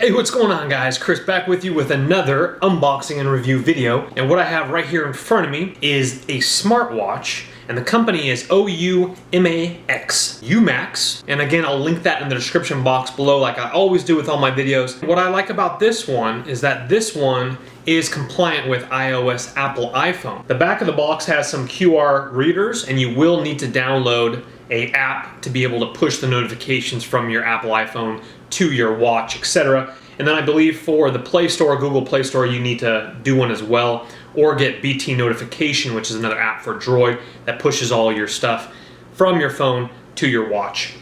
Hey, what's going on, guys? Chris back with you with another unboxing and review video. And what I have right here in front of me is a smartwatch, and the company is Oumax. Oumax. And again, I'll link that in the description box below like I always do with all my videos. What I like about this one is that this one is compliant with iOS Apple iPhone. The back of the box has some QR readers, and you will need to download an app to be able to push the notifications from your Apple iPhone to your watch, etc. And then I believe for the Play Store, Google Play Store, you need to do one as well, or get BT Notification, which is another app for Droid that pushes all your stuff from your phone to your watch.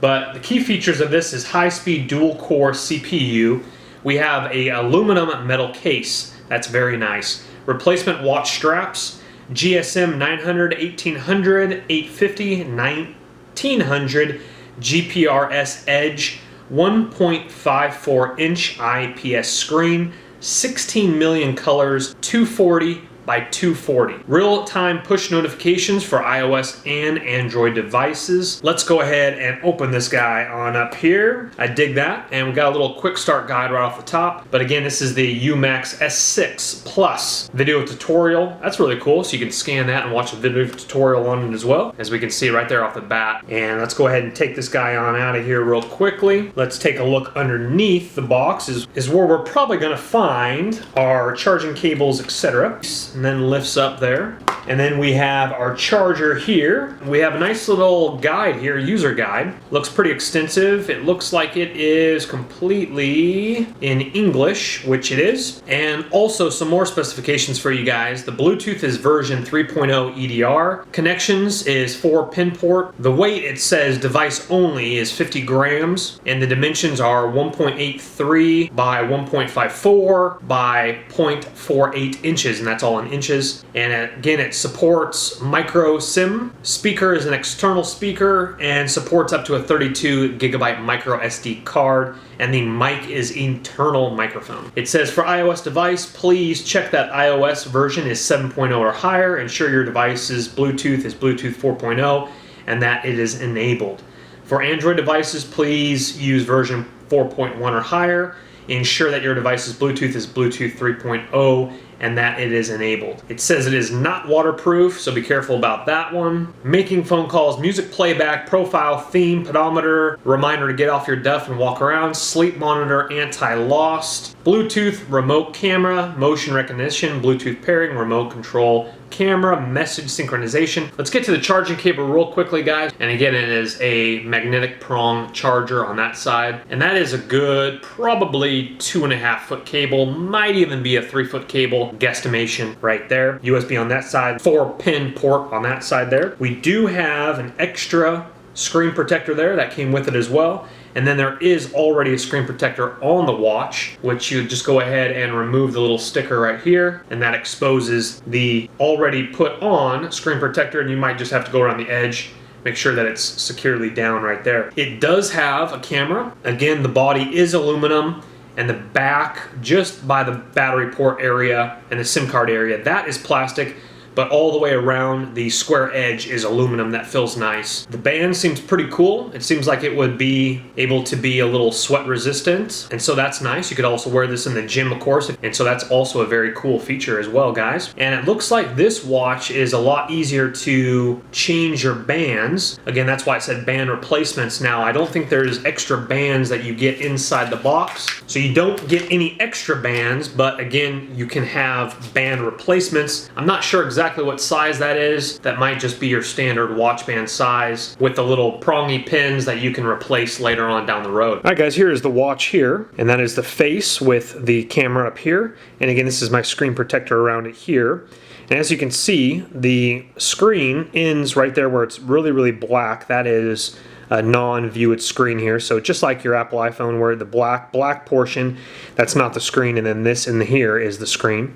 But the key features of this is high-speed dual-core CPU. We have a aluminum metal case. That's very nice. Replacement watch straps. GSM 900, 1800, 850, 1900, GPRS Edge, 1.54 inch IPS screen, 16 million colors, 240 by 240. Real-time push notifications for iOS and Android devices. Let's go ahead and open this guy on up here. I dig that, and we got a little quick start guide right off the top. But again, this is the Oumax S6 Plus video tutorial. That's really cool, so you can scan that and watch a video tutorial on it as well, as we can see right there off the bat. And let's go ahead and take this guy on out of here real quickly. Let's take a look underneath the box is where we're probably gonna find our charging cables, etc. And then lifts up there. And then we have our charger here. We have a nice little guide here, user guide. Looks pretty extensive. It looks like it is completely in English, which it is. And also some more specifications for you guys. The Bluetooth is version 3.0 EDR. Connections is 4-pin port. The weight, it says device only, is 50 grams. And the dimensions are 1.83 by 1.54 by 0.48 inches. And that's all in inches. And again, it supports micro SIM. Speaker is an external speaker and supports up to a 32 gigabyte micro SD card. And the mic is internal microphone. It says for iOS device, please check that iOS version is 7.0 or higher. Ensure your device's Bluetooth is Bluetooth 4.0 and that it is enabled. For Android devices, please use version 4.1 or higher. Ensure that your device's Bluetooth is Bluetooth 3.0 and that it is enabled. It says it is not waterproof, so be careful about that one. Making phone calls, music playback, profile, theme, pedometer, reminder to get off your duff and walk around, sleep monitor, anti-lost, Bluetooth, remote camera, motion recognition, Bluetooth pairing, remote control, camera, message synchronization. Let's get to the charging cable real quickly, guys. And again, it is a magnetic prong charger on that side. And that is a good, probably 2.5 foot cable, might even be a 3-foot cable, guesstimation right there. USB on that side, 4-pin port on that side there. We do have an extra screen protector there that came with it as well. And then there is already a screen protector on the watch, which you just go ahead and remove the little sticker right here, and that exposes the already put on screen protector, and you might just have to go around the edge, make sure that it's securely down right there. It does have a camera. Again, the body is aluminum, and the back, just by the battery port area and the SIM card area, that is plastic. But all the way around the square edge is aluminum. That feels nice. The band seems pretty cool. It seems like it would be able to be a little sweat resistant, and so that's nice. You could also wear this in the gym, of course, and so that's also a very cool feature as well, guys. And it looks like this watch is a lot easier to change your bands. Again, that's why it said band replacements. Now, I don't think there's extra bands that you get inside the box, so you don't get any extra bands, but again, you can have band replacements. I'm not sure exactly what size that is. That might just be your standard watch band size with the little prongy pins that you can replace later on down the road. All right, guys, here is the watch here, and that is the face with the camera up here. And again, this is my screen protector around it here. And as you can see, the screen ends right there where it's really, really black. That is a non-viewed screen here. So just like your Apple iPhone where the black portion, that's not the screen, and then this in here is the screen.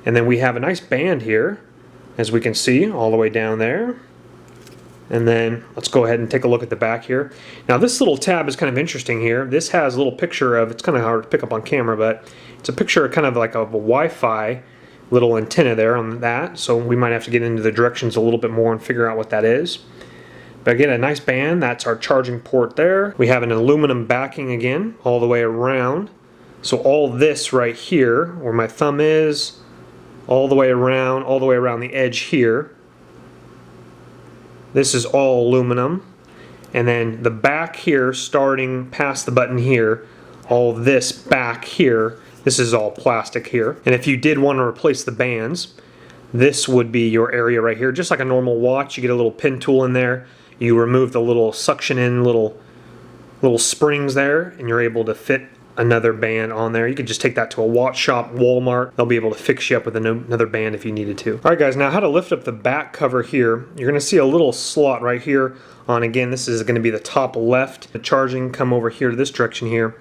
And then we have a nice band here, as we can see, all the way down there. And then let's go ahead and take a look at the back here. Now this little tab is kind of interesting here. This has a little picture of, it's kind of hard to pick up on camera, but it's a picture of kind of like a Wi-Fi little antenna there on that. So we might have to get into the directions a little bit more and figure out what that is. But again, a nice band. That's our charging port there. We have an aluminum backing again, all the way around. So all this right here, where my thumb is, all the way around the edge here, this is all aluminum. And then the back here, starting past the button here, all this back here, this is all plastic here. And if you did want to replace the bands, this would be your area right here. Just like a normal watch, you get a little pin tool in there. You remove the little suction in little springs there, and you're able to fit another band on there. You could just take that to a watch shop, Walmart. They'll be able to fix you up with another band if you needed to. All right, guys, now how to lift up the back cover here. You're gonna see a little slot right here on, again, this is gonna be the top left. The charging, come over here to this direction here.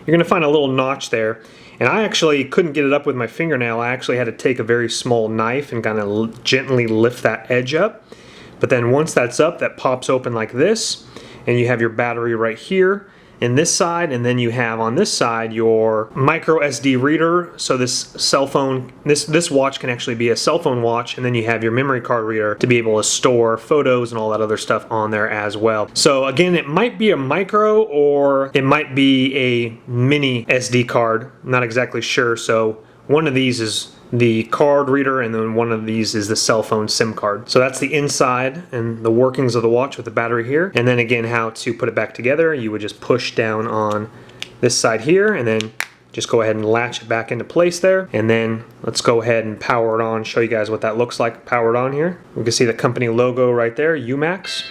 You're gonna find a little notch there. And I actually couldn't get it up with my fingernail. I actually had to take a very small knife and kind of gently lift that edge up. But then once that's up, that pops open like this, and you have your battery right here in this side, and then you have on this side your micro SD reader. So this cell phone, this watch can actually be a cell phone watch, and then you have your memory card reader to be able to store photos and all that other stuff on there as well. So again, it might be a micro or it might be a mini SD card. I'm not exactly sure. So one of these is the card reader, and then one of these is the cell phone SIM card. So that's the inside and the workings of the watch with the battery here. And then again, how to put it back together. You would just push down on this side here, and then just go ahead and latch it back into place there. And then let's go ahead and power it on, show you guys what that looks like powered on here. We can see the company logo right there, Oumax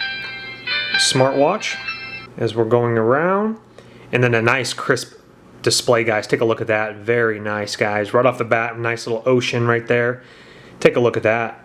smartwatch, as we're going around. And then a nice crisp display, guys. Take a look at that. Very nice, guys. Right off the bat, nice little ocean right there. Take a look at that.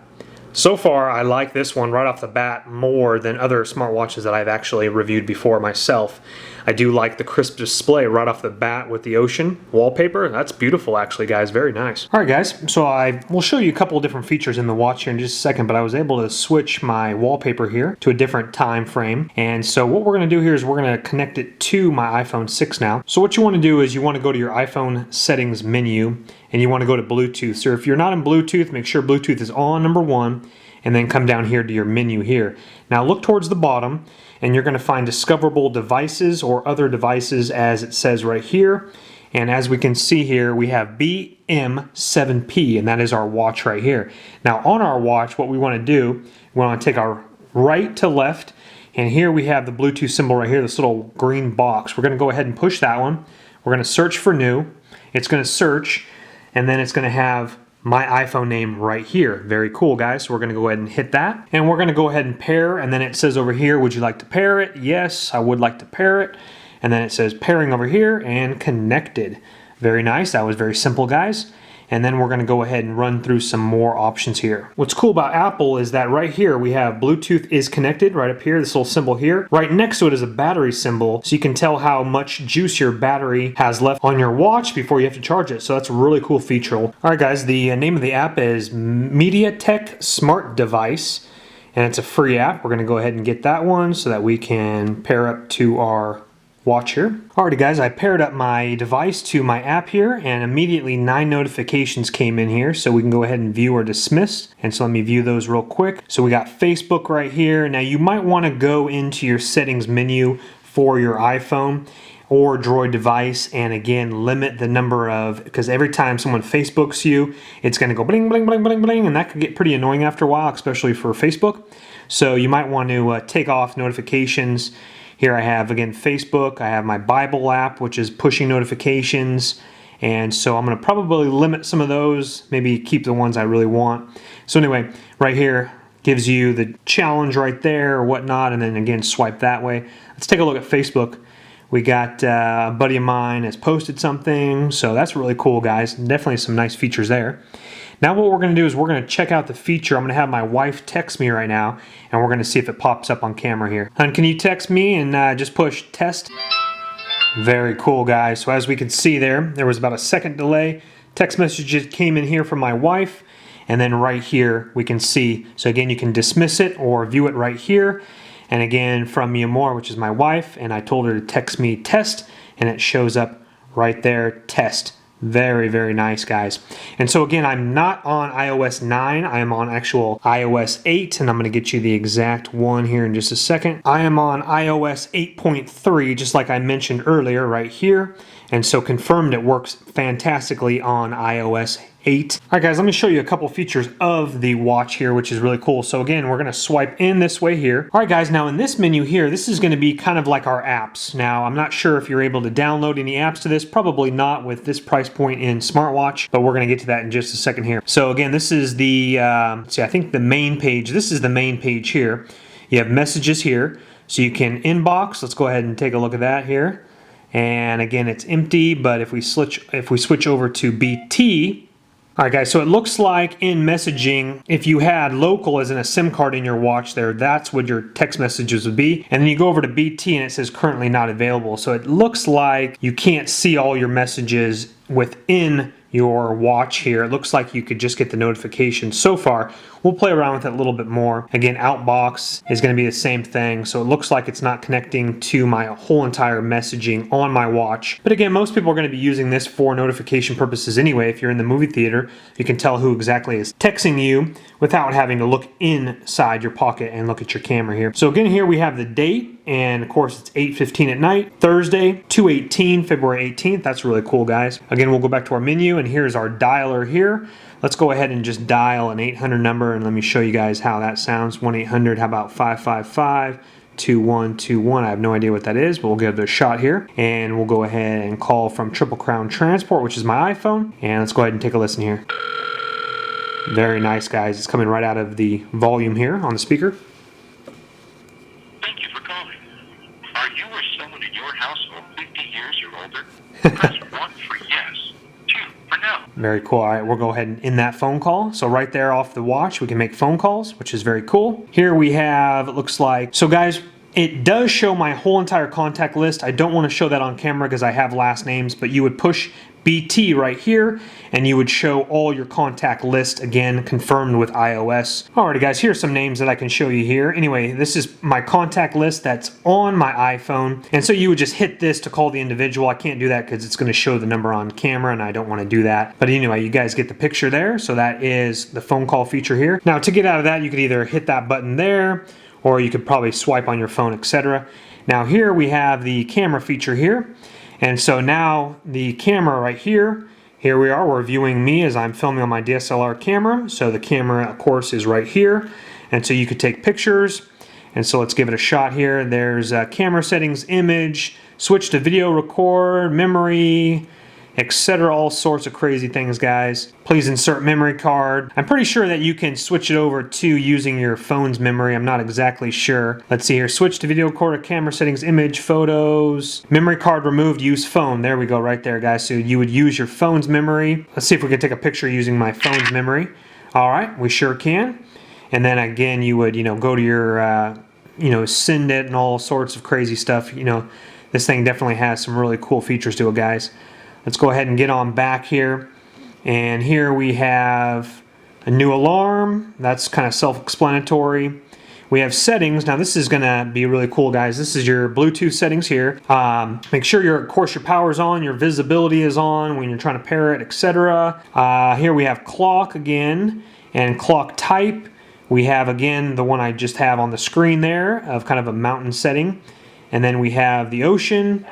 So far, I like this one right off the bat more than other smartwatches that I've actually reviewed before myself. I do like the crisp display right off the bat with the ocean wallpaper. That's beautiful, actually, guys. Very nice. All right, guys. So I will show you a couple of different features in the watch here in just a second, but I was able to switch my wallpaper here to a different time frame. And so what we're going to do here is we're going to connect it to my iPhone 6 now. So what you want to do is you want to go to your iPhone settings menu, and you want to go to Bluetooth. So if you're not in Bluetooth, make sure Bluetooth is on, number one, and then come down here to your menu here. Now look towards the bottom, and you're going to find discoverable devices or other devices, as it says right here. And as we can see here, we have BM7P, and that is our watch right here. Now on our watch, what we want to do, we want to take our right to left, and here we have the Bluetooth symbol right here, this little green box. We're going to go ahead and push that one. We're going to search for new. It's going to search, and then it's going to have my iPhone name right here. Very cool, guys. So we're going to go ahead and hit that, and we're going to go ahead and pair, and then it says over here, would you like to pair it? Yes, I would like to pair it. And then it says pairing over here and connected. Very nice. That was very simple, guys. And then we're going to go ahead and run through some more options here. What's cool about Apple is that right here we have Bluetooth is connected right up here, this little symbol here. Right next to it is a battery symbol, so you can tell how much juice your battery has left on your watch before you have to charge it. So that's a really cool feature. All right, guys, the name of the app is MediaTek Smart Device, and it's a free app. We're going to go ahead and get that one so that we can pair up to our watch here. Alrighty, guys, I paired up my device to my app here, and immediately 9 notifications came in here, so we can go ahead and view or dismiss. And so let me view those real quick. So we got Facebook right here. Now you might want to go into your settings menu for your iPhone or Droid device, and again limit the number of, because every time someone Facebooks you, it's going to go bling bling bling bling bling, and that could get pretty annoying after a while, especially for Facebook. So you might want to take off notifications. Here I have, again, Facebook. I have my Bible app, which is pushing notifications. And so I'm going to probably limit some of those, maybe keep the ones I really want. So anyway, right here gives you the challenge right there or whatnot. And then again, swipe that way. Let's take a look at Facebook. We got a buddy of mine has posted something. So that's really cool, guys. Definitely some nice features there. Now what we're going to do is we're going to check out the feature. I'm going to have my wife text me right now, and we're going to see if it pops up on camera here. Hun, can you text me and just push test? Very cool, guys. So as we can see there was about a second delay. Text messages came in here from my wife, and then right here we can see. So again, you can dismiss it or view it right here. And again, from Mia Moore, which is my wife, and I told her to text me test, and it shows up right there, test. Very, very nice, guys. And so again, I'm not on iOS 9. I am on actual iOS 8, and I'm going to get you the exact one here in just a second. I am on iOS 8.3, just like I mentioned earlier, right here. and so confirmed it works fantastically on iOS 8. All right guys, let me show you a couple features of the watch here, which is really cool. So again, we're gonna swipe in this way here. All right guys, now in this menu here, this is gonna be kind of like our apps. Now, I'm not sure if you're able to download any apps to this, probably not with this price point in smartwatch, but we're gonna get to that in just a second here. So again, this is the, I think the main page. This is the main page here. You have messages here, so you can inbox. Let's go ahead and take a look at that here. And again, it's empty, but if we switch over to BT, all right guys, so it looks like in messaging, if you had local as in a SIM card in your watch there, that's what your text messages would be. And then you go over to BT and it says currently not available. So it looks like you can't see all your messages within your watch here. It looks like you could just get the notification so far. We'll play around with it a little bit more. Again, Outbox is going to be the same thing. So it looks like it's not connecting to my whole entire messaging on my watch. But again, most people are going to be using this for notification purposes anyway. If you're in the movie theater, you can tell who exactly is texting you without having to look inside your pocket and look at your camera here. So again, here we have the date, and of course it's 8:15 at night, Thursday, 2/18, February 18th. That's really cool, guys. Again, we'll go back to our menu, and here's our dialer here. Let's go ahead and just dial an 800 number, and let me show you guys how that sounds. 1-800, how about 555-2121? I have no idea what that is, but we'll give it a shot here. And we'll go ahead and call from Triple Crown Transport, which is my iPhone. And let's go ahead and take a listen here. Very nice, guys. It's coming right out of the volume here on the speaker. Thank you for calling. Are you or someone in your household 50 years or older? Press 1 for yes, 2 for no. Very cool. All right, we'll go ahead and end that phone call. So right there off the watch, we can make phone calls, which is very cool. Here we have, it looks like, so guys, it does show my whole entire contact list. I don't want to show that on camera because I have last names, but you would push BT right here and you would show all your contact list, again confirmed with iOS. Alrighty guys, here's some names that I can show you here. Anyway, this is my contact list that's on my iPhone, and so you would just hit this to call the individual. I can't do that because it's going to show the number on camera and I don't want to do that, but anyway, you guys get the picture there. So that is the phone call feature here. Now to get out of that, you could either hit that button there, or you could probably swipe on your phone, etc. Now here we have the camera feature here. And so now the camera right here, here we are, we're viewing me as I'm filming on my DSLR camera. So the camera, of course, is right here. And so you could take pictures. And so let's give it a shot here. There's camera settings, image, switch to video record, memory, etc. All sorts of crazy things, guys. Please insert memory card. I'm pretty sure that you can switch it over to using your phone's memory. I'm not exactly sure. Let's see here. Switch to video recorder, camera settings, image, photos, memory card removed, use phone. There we go right there, guys. So you would use your phone's memory. Let's see if we can take a picture using my phone's memory. All right, we sure can. And then again, you would, go to your, send it and all sorts of crazy stuff. This thing definitely has some really cool features to it, guys. Let's go ahead and get on back here. And here we have a new alarm. That's kind of self-explanatory. We have settings. Now this is going to be really cool, guys. This is your Bluetooth settings here. Make sure, of course, your power's on, your visibility is on when you're trying to pair it, etc. Here we have clock again, and clock type. We have, again, the one I just have on the screen there of kind of a mountain setting. And then we have the ocean.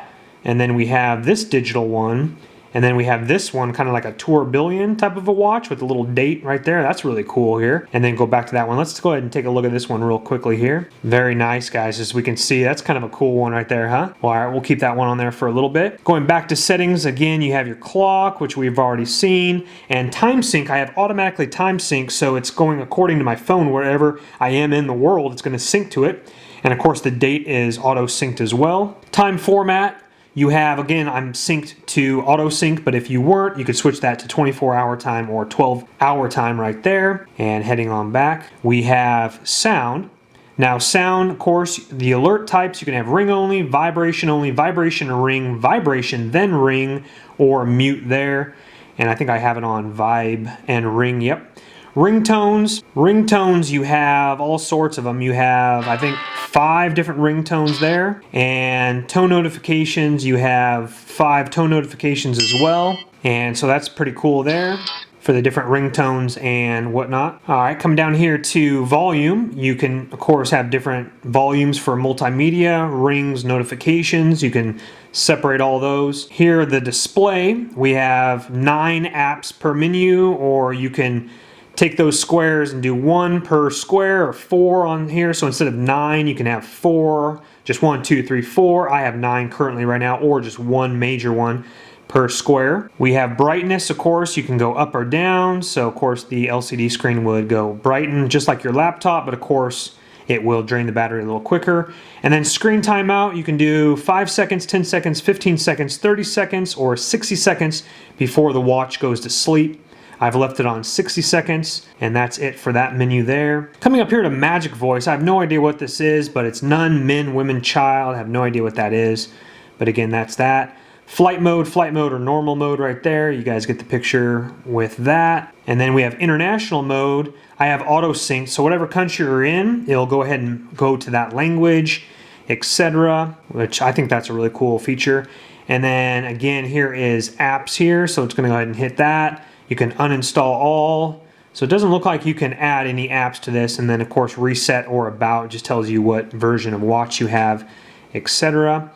And then we have this digital one. And then we have this one, kind of like a tourbillon type of a watch with a little date right there. That's really cool here. And then go back to that one. Let's go ahead and take a look at this one real quickly here. Very nice, guys. As we can see, that's kind of a cool one right there, huh? Well, all right, we'll keep that one on there for a little bit. Going back to settings, again, you have your clock, which we've already seen. And time sync, I have automatically time sync, so it's going according to my phone. Wherever I am in the world, it's going to sync to it. And of course, the date is auto-synced as well. Time format. You have, again, I'm synced to auto sync, but if you weren't, you could switch that to 24-hour time or 12-hour time right there. And heading on back, we have sound. Now sound, of course, the alert types, you can have ring only, vibration ring, vibration, then ring, or mute there. And I think I have it on vibe and ring, yep. Ringtones, you have all sorts of them. You have, I think, 5 different ringtones there. And tone notifications, you have 5 tone notifications as well. And so that's pretty cool there. for the different ringtones and whatnot. All right, come down here to volume. You can, of course, have different volumes for multimedia, rings, notifications. You can separate all those. Here, the display, we have 9 apps per menu, or you can take those squares and do 1 per square, or 4 on here. So instead of 9, you can have 4, just 1, 2, 3, 4. I have 9 currently right now, or just 1 major one per square. We have brightness, of course, you can go up or down. So of course the LCD screen would go brighten just like your laptop, but of course it will drain the battery a little quicker. And then screen timeout, you can do 5 seconds, 10 seconds, 15 seconds, 30 seconds, or 60 seconds before the watch goes to sleep. I've left it on 60 seconds, and that's it for that menu there. Coming up here to Magic Voice, I have no idea what this is, but it's none, men, women, child. I have no idea what that is. But again, that's that. Flight mode, or normal mode right there. You guys get the picture with that. And then we have international mode. I have auto sync, so whatever country you're in, it'll go ahead and go to that language, etc., which I think that's a really cool feature. And then again, here is apps here, so it's gonna go ahead and hit that. You can uninstall all. So it doesn't look like you can add any apps to this, and then of course reset or about just tells you what version of watch you have, etc.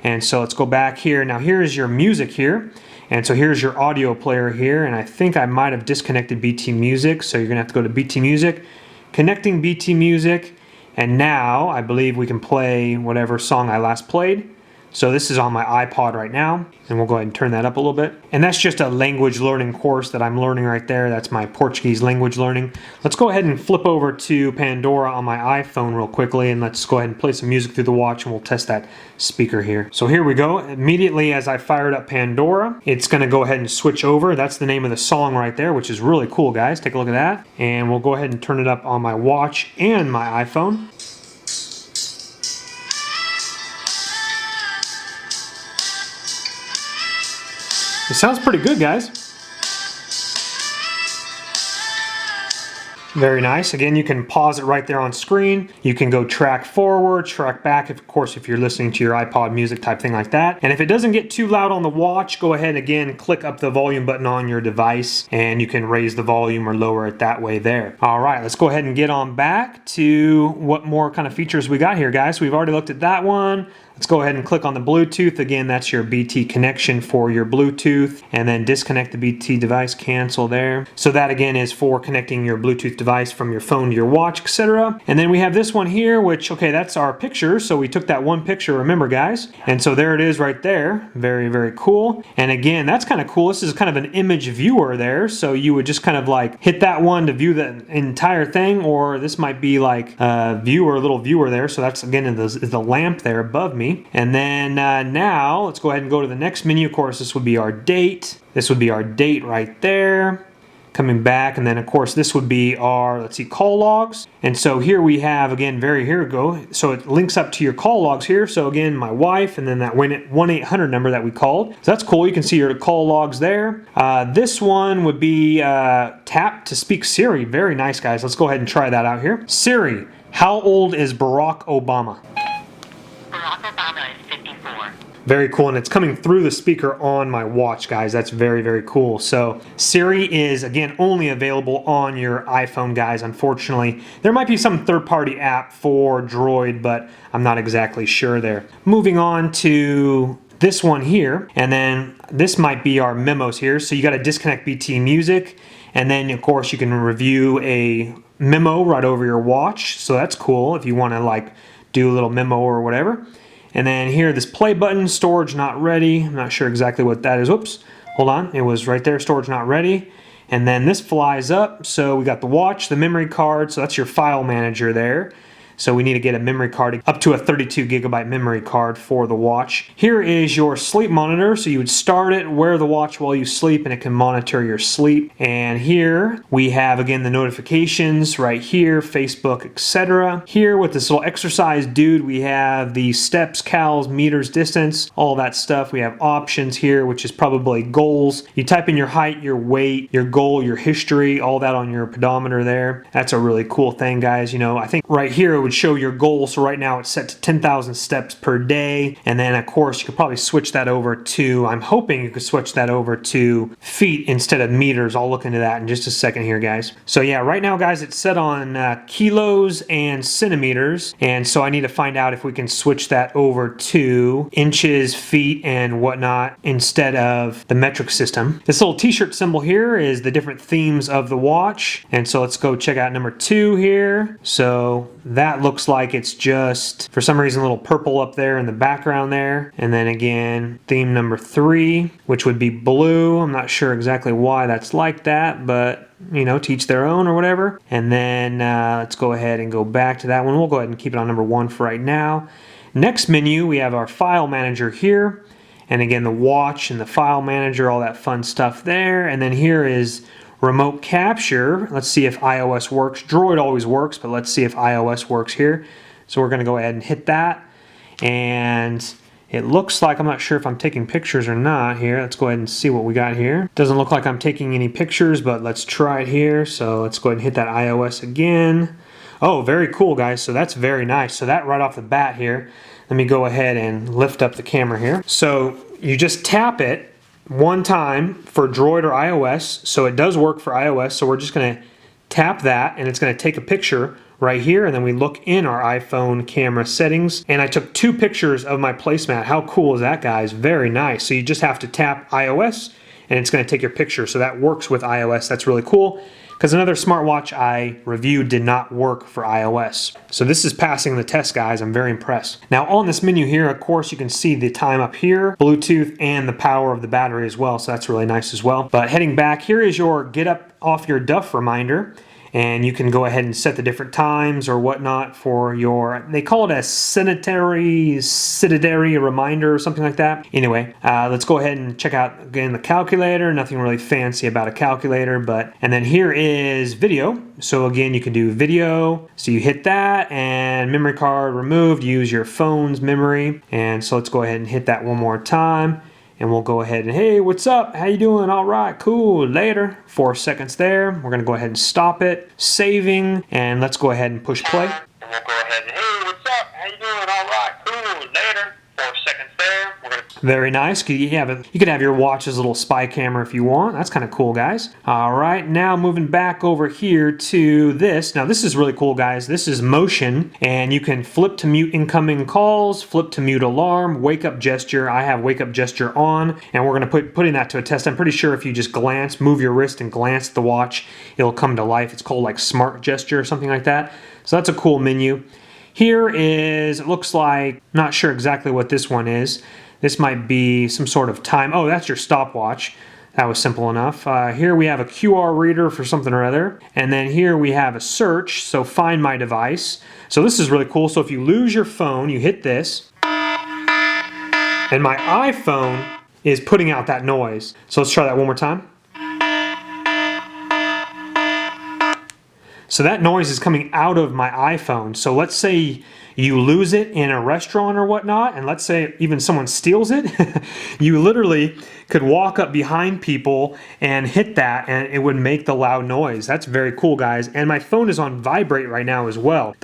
And so let's go back here. Now here's your music here. And so here's your audio player here. And I think I might have disconnected BT Music. So you're gonna have to go to BT Music, connecting BT Music. And now I believe we can play whatever song I last played. So this is on my iPod right now, and we'll go ahead and turn that up a little bit. And that's just a language learning course that I'm learning right there. That's my Portuguese language learning. Let's go ahead and flip over to Pandora on my iPhone real quickly, and let's go ahead and play some music through the watch, and we'll test that speaker here. So here we go. Immediately as I fired up Pandora, it's gonna go ahead and switch over. That's the name of the song right there, which is really cool, guys. Take a look at that. And we'll go ahead and turn it up on my watch and my iPhone. It sounds pretty good, guys. Very nice. Again, you can pause it right there on screen. You can go track forward, track back, of course, if you're listening to your iPod music type thing like that. And if it doesn't get too loud on the watch, go ahead again, click up the volume button on your device, and you can raise the volume or lower it that way there. All right, let's go ahead and get on back to what more kind of features we got here, guys. We've already looked at that one. Let's go ahead and click on the Bluetooth. Again, that's your BT connection for your Bluetooth, and then disconnect the BT device, cancel there. So that again is for connecting your Bluetooth device from your phone to your watch, etc. And then we have this one here, which, okay, that's our picture. So we took that one picture, remember, guys? And so there it is right there. Very, very cool. And again, that's kind of cool. This is kind of an image viewer there. So you would just kind of like hit that one to view the entire thing, or this might be like a viewer, a little viewer there. So that's again is the lamp there above me. And then now let's go ahead and go to the next menu. Of course, this would be our date. This would be our date right there. Coming back, and then of course this would be our, let's see, call logs. And so here we have, again, here we go. So it links up to your call logs here. So again, my wife, and then that 1-800 number that we called. So that's cool. You can see your call logs there. This one would be tap to speak Siri. Very nice, guys. Let's go ahead and try that out here. Siri, how old is Barack Obama? Barack Obama is 54. Very cool, and it's coming through the speaker on my watch, guys. That's very, very cool. So Siri is, again, only available on your iPhone, guys, unfortunately. There might be some third-party app for Droid, but I'm not exactly sure there. Moving on to this one here, and then this might be our memos here. So you got to disconnect BT Music, and then, of course, you can review a memo right over your watch. So that's cool if you want to, like, do a little memo or whatever. And then here, this play button, storage not ready. I'm not sure exactly what that is. Whoops, hold on. It was right there, storage not ready. And then this flies up. So we got the watch, the memory card. So that's your file manager there. So we need to get a memory card, up to a 32 gigabyte memory card for the watch. Here is your sleep monitor. So you would start it, wear the watch while you sleep, and it can monitor your sleep. And here we have, again, the notifications right here, Facebook, etc. Here with this little exercise dude, we have the steps, cals, meters, distance, all that stuff. We have options here, which is probably goals. You type in your height, your weight, your goal, your history, all that on your pedometer there. That's a really cool thing, guys. You know, I think right here would show your goal. So right now it's set to 10,000 steps per day. And then of course you could probably switch that over to, I'm hoping you could switch that over to feet instead of meters. I'll look into that in just a second here, guys. So yeah, right now, guys, it's set on kilos and centimeters. And so I need to find out if we can switch that over to inches, feet, and whatnot instead of the metric system. This little t-shirt symbol here is the different themes of the watch. And so let's go check out number 2 here. So that looks like it's just, for some reason, a little purple up there in the background there. And then again, theme number 3, which would be blue. I'm not sure exactly why that's like that, but you know, teach their own or whatever. And then let's go ahead and go back to that one. We'll go ahead and keep it on number 1 for right now. Next menu, we have our file manager here. And again, the watch and the file manager, all that fun stuff there. And then here is remote capture. Let's see if iOS works. Droid always works, but let's see if iOS works here. So we're going to go ahead and hit that. And it looks like, I'm not sure if I'm taking pictures or not here. Let's go ahead and see what we got here. Doesn't look like I'm taking any pictures, but let's try it here. So let's go ahead and hit that iOS again. Oh, very cool, guys. So that's very nice. So that right off the bat here, let me go ahead and lift up the camera here. So you just tap it one time for Droid or iOS. So it does work for iOS. So we're just going to tap that and it's going to take a picture right here, and then we look in our iPhone camera settings, and I took 2 pictures of my placemat. How cool is that, guys? Very nice. So you just have to tap iOS and it's going to take your picture. So that works with iOS. That's really cool, because another smartwatch I reviewed did not work for iOS. So this is passing the test, guys. I'm very impressed. Now on this menu here, of course, you can see the time up here, Bluetooth, and the power of the battery as well. So that's really nice as well. But heading back, here is your get up off your duff reminder. And you can go ahead and set the different times or whatnot for your, they call it a sedentary reminder or something like that. Anyway, let's go ahead and check out again the calculator. Nothing really fancy about a calculator, but, and then here is video. So again, you can do video. So you hit that and memory card removed, use your phone's memory. And so let's go ahead and hit that one more time. And we'll go ahead and, hey, what's up? How you doing? All right, cool, later. 4 seconds there. We're gonna go ahead and stop it, saving, and let's go ahead and push play. And we'll go ahead and, hey, what's up? How you doing? All right, cool, later. 4 seconds there. We're gonna... Very nice. You could have your watch's little spy camera if you want. That's kind of cool, guys. All right, now moving back over here to this. Now this is really cool, guys. This is motion, and you can flip to mute incoming calls, flip to mute alarm, wake up gesture. I have wake up gesture on, and we're gonna putting that to a test. I'm pretty sure if you just glance, move your wrist and glance at the watch, it'll come to life. It's called like smart gesture or something like that. So that's a cool menu. Here is, it looks like, not sure exactly what this one is. This might be some sort of time. Oh, that's your stopwatch. That was simple enough. Here we have a QR reader for something or other. And then here we have a search, so find my device. So this is really cool. So if you lose your phone, you hit this. And my iPhone is putting out that noise. So let's try that one more time. So that noise is coming out of my iPhone. So let's say you lose it in a restaurant or whatnot, and let's say even someone steals it, you literally could walk up behind people and hit that and it would make the loud noise. That's very cool, guys. And my phone is on vibrate right now as well.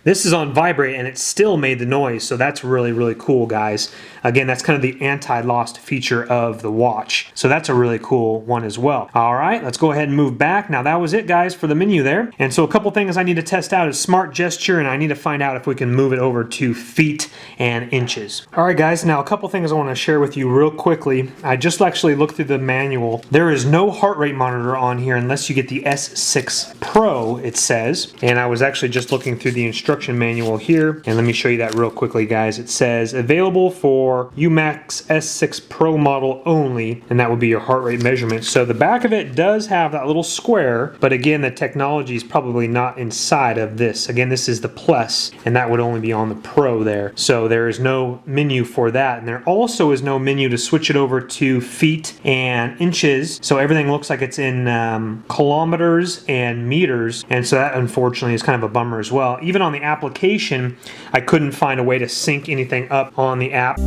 This is on vibrate and it still made the noise. So that's really, really cool, guys. Again, that's kind of the anti-lost feature of the watch. So that's a really cool one as well. All right, let's go ahead and move back. Now that was it, guys, for the menu there. And so a couple things I need to test out is smart gesture, and I need to find out if we can move it over to feet and inches. All right, guys, now a couple things I want to share with you real quickly. I just actually looked through the manual. There is no heart rate monitor on here unless you get the S6 Pro, it says. And I was actually just looking through the instruction manual here, and let me show you that real quickly, guys. It says available for Oumax S6 Pro model only, and that would be your heart rate measurement. So the back of it does have that little square, but again, the technology is probably not inside of this. Again, this is the Plus, and that would only be on the Pro there. So there is no menu for that, and there also is no menu to switch it over to feet and inches. So everything looks like it's in kilometers and meters, and so that unfortunately is kind of a bummer as well. Even on the application, I couldn't find a way to sync anything up on the app.